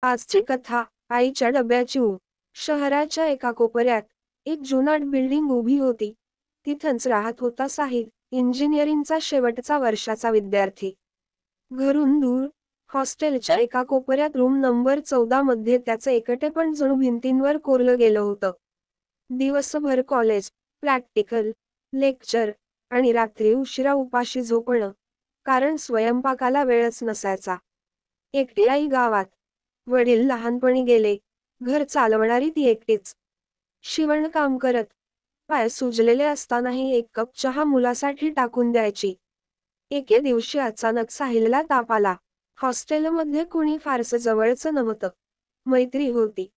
आजची कथा आईच्या डब्याची. शहराच्या एका कोपऱ्यात एक जुनाट बिल्डिंग उभी होती. तिथंच राहत होता साहिल, इंजिनिअरिंगचा शेवटचा वर्षाचा विद्यार्थी. घरून दूर, हॉस्टेलच्या एका कोपऱ्यात रूम नंबर 14 मध्ये त्याचं एकटेपण जणू भिंतींवर कोरलं गेलं होतं. दिवसभर कॉलेज, प्रॅक्टिकल, लेक्चर आणि रात्री उशिरा उपाशी झोपणं, कारण स्वयंपाकाला वेळच नसायचा. एकटी आई गावात. वडील लहानपणी गेले. घर चालवणारी ती एकटीच. शिवणकाम करत, पाय सुजलेले असतानाही एक कप चहा मुलासाठी टाकून द्यायची. एके दिवशी अचानक साहिलला ताप आला. हॉस्टेलमध्ये कुणी फारसं जवळचं नव्हतं. मैत्री होती,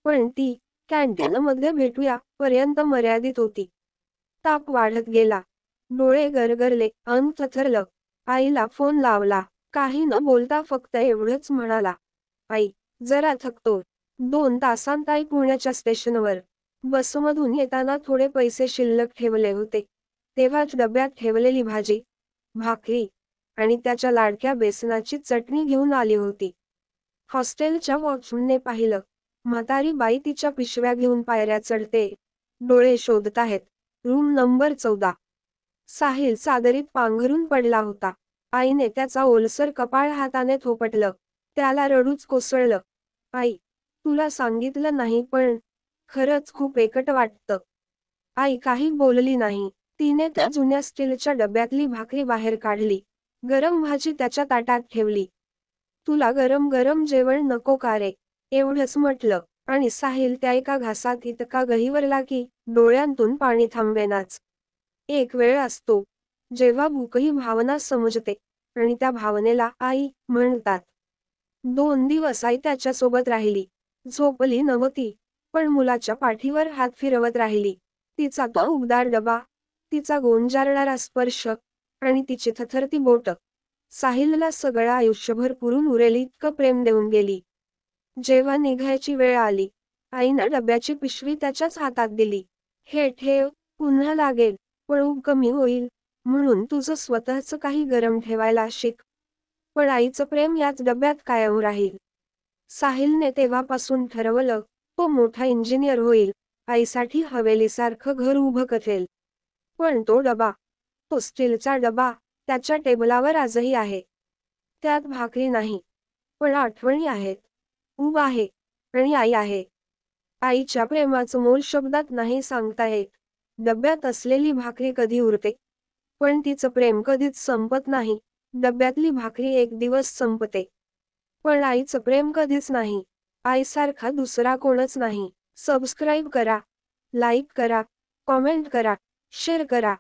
पण ती कॅन्टीनमध्ये भेटूया पर्यंत मर्यादित होती. ताप वाढत गेला. डोळे गरगरले, अंग थरथरलं. आईला फोन लावला. काही न बोलता फक्त एवढंच म्हणाला, आई, जरा थकतो. 2 तासांत आई पुण्याच्या स्टेशनवर. बसमधून येताना थोडे पैसे शिल्लक ठेवले होते. तेव्हाच डब्यात ठेवलेली भाजी, भाकरी आणि त्याच्या लाडक्या बेसनाची चटणी घेऊन आली होती. हॉस्टेलच्या वॉचमनने पाहिलं. म्हातारी बाई तिच्या पिशव्या घेऊन पायऱ्या चढते. डोळे शोधताहेत. Room number 14. साहिल चादरीत पांघरून पडला होता. आईने त्याचा ओलसर कपाळ हाताने थोपटलं. त्याला रडूच कोसळलं. आई, तुला सांगितलं नाही पण खरंच खूप एकटं वाटतं. आई काही बोलली नाही. तिने त्या जुन्या स्टीलच्या डब्यातली भाकरी बाहेर काढली. गरम भाजी त्याच्या ताटात ठेवली. तुला गरम गरम जेवण नको का रे? एवढंच म्हटलं, आणि साहिल त्या एका घासात इतका गहिवरला की डोळ्यांतून पाणी थांबेनाच. एक वेळ असतो जेव्हा भूक ही भावना समजते, आणि त्या भावनेला आई म्हणतात. 2 दिवस आई त्याच्यासोबत राहिली. झोपली नव्हती, पण मुलाच्या पाठीवर हात फिरवत राहिली. तिचा तो उबदार डबा, तिचा गोंजारणारा स्पर्श आणि तिची थरथरती बोटं. साहिलला सगळं आयुष्यभर पुरून उरेल इतकं प्रेम देऊन गेली. जेव्हा निघायची वेळ आली, आईनं डब्याची पिशवी त्याच्याच हातात दिली. हे ठेव, पुन्हा लागेल, पण ऊब कमी होईल, म्हणून तुझं स्वतःचं काही गरम ठेवायला शिक. पण आईचं प्रेम याच डब्यात कायम राहील. साहिलने तेव्हापासून ठरवलं, तो मोठा इंजिनियर होईल, आईसाठी हवेलीसारखं घर उभं करेल. पण तो डबा, तो स्टीलचा डबा, त्याच्या टेबलावर आजही आहे. त्यात भाकरी नाही, पण आठवणी आहेत. ऊब आहे, आणि आई आहे. आईच्या प्रेमाचं मोल शब्दात नाही सांगता येत. डब्यात असलेली भाकरी कधी उरते, पण तिचं प्रेम कधीच संपत नाही. डब्यातली भाकरी एक दिवस संपते, पण आईचं प्रेम कधीच नाही. आईसारखा दुसरा कोणच नाही. सबस्क्राईब करा, लाईक करा, कॉमेंट करा, शेअर करा.